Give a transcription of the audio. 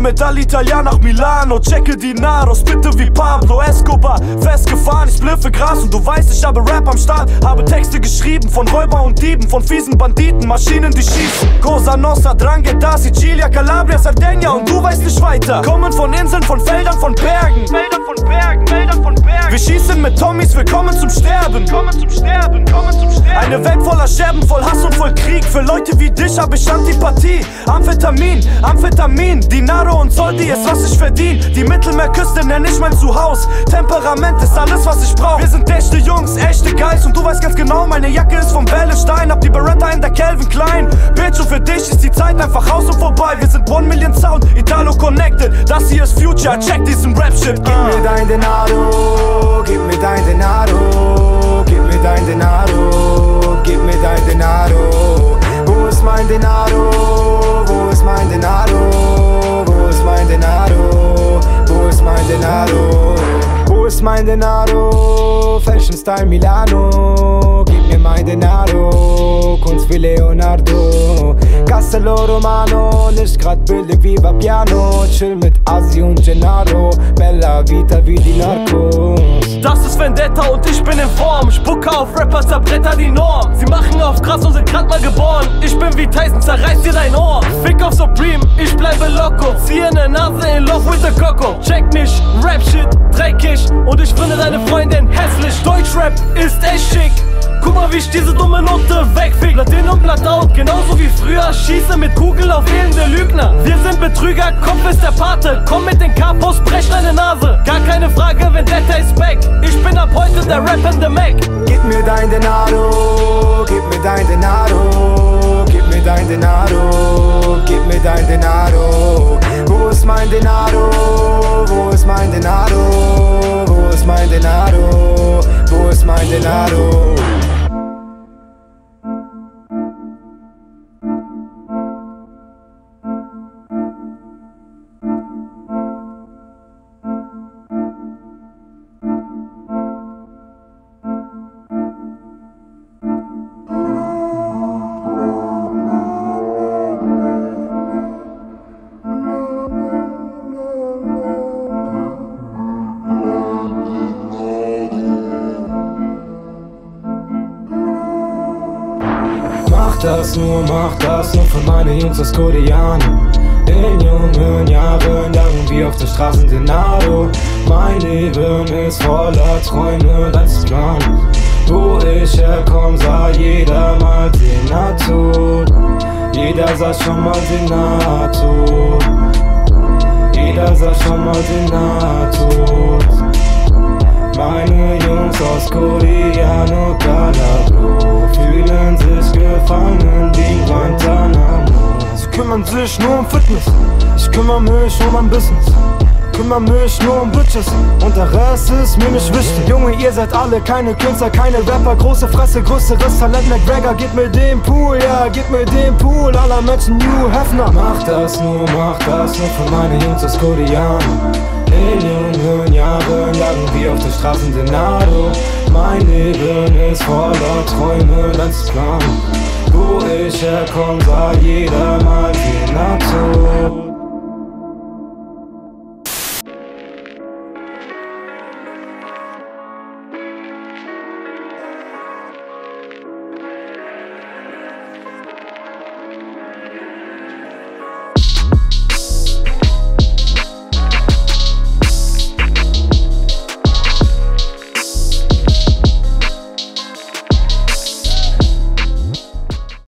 mit Alitalia nach Milano, checke Dinaros, bitte wie Pablo Escobar. Festgefahren, ich spliffe Gras und du weißt, ich habe Rap am Start. Habe Texte geschrieben von Räuber und Dieben, von fiesen Banditen, Maschinen, die schießen. Cosa Nostra, Drangheta, Sicilia, Calabria, Sardegna und du weißt nicht weiter. Kommen von Inseln, von Feldern, von Bergen. Feldern von Bergen, Feldern von Bergen. Wir schießen mit Tommys, wir kommen zum Sterben. Kommen zum Sterben, kommen zum Sterben. Eine Welt voller Scherben, voll Hass und voll Krieg. Für Leute wie dich hab ich Antipathie. Amphetamin, Amphetamin, Dinaro und Soldi ist was ich verdien. Die Mittelmeerküste nenn ich mein Zuhause. Temperament ist alles was ich brauch. Wir sind echte Jungs, echte Guys und du weißt ganz genau, meine Jacke ist vom Bellestein. Hab die Beretta in der Calvin Klein. Bitch, und für dich ist die Zeit einfach aus und vorbei. Wir sind 1 Million Sound, Italo connected. Das hier ist Future, check diesen Rap-Shit. Gib mir dein Denaro, gib mir dein Denaro, gib mir dein Denaro, gib mir dein Denaro. Wo ist mein Denaro? Wo ist mein Denaro? Wo ist mein Denaro? Wo ist mein Denaro? Wo ist mein Denaro? Fashion Style Milano. Gib mir mein Denaro. Kunst wie Leonardo. Castello Romano. Nicht grad billig wie Vapiano. Chill mit Asi und Gennaro. Bella Vita wie die Narcos. Das ist Vendetta und ich bin in Form. Spucke auf Rapper, zerbretter die Norm. Sie machen auf krass und sind grad mal geboren. Ich bin wie Tyson, zerreiß dir dein Ohr. Fick auf Supreme, ich bleibe loco. Ziehe ne Nase in Love with the Coco. Check mich, Rap-Shit, dreckig. Und ich finde deine Freundin hässlich. Deutschrap ist echt schick. Guck mal, wie ich diese dumme Note wegfick. Blatt in und Blatt out, genauso wie früher. Schieße mit Kugel auf fehlende Lügner. Wir sind Betrüger, Kopf ist der Pate. Komm mit den Kapos, brech deine Nase. Gar keine Frage, Vendetta ist back. Ich bin ab heute der rappende Mac. Gib mir dein Denaro, gib mir dein Denaro, gib mir dein Denaro, gib mir dein Denaro. Wo ist mein Denaro? Wo ist mein Denaro? Wo ist mein Denaro? Wo ist mein Denaro? Mach das nur für meine Jungs aus Koreaner. In jungen Jahren jagen wir auf den Straßen Denaro. Mein Leben ist voller Träume, das ist Plan. Wo ich herkomm, sah jeder mal Senator. Jeder sah schon mal Senator. Jeder sah schon mal Senator. Meine Jungs aus Koreano, Calabro fühlen sich gefangen wie Guantanamo. Sie kümmern sich nur um Fitness, ich kümmere mich um mein Business. Kümmere mich nur um Bitches und der Rest ist mir nicht wichtig. Junge, ihr seid alle keine Künstler, keine Rapper. Große Fresse, größeres Talent, McGregor. Gib mir den Pool, ja, gib mir den Pool. Aller Menschen, New Hefner. Mach das nur für meine Jungs aus Koreano. In jungen Jahren jagen wir auf den Straßen Denaro. Mein Leben ist voller Träume, das ist Plan. Wo ich herkomm, sah jeder mal die Natur.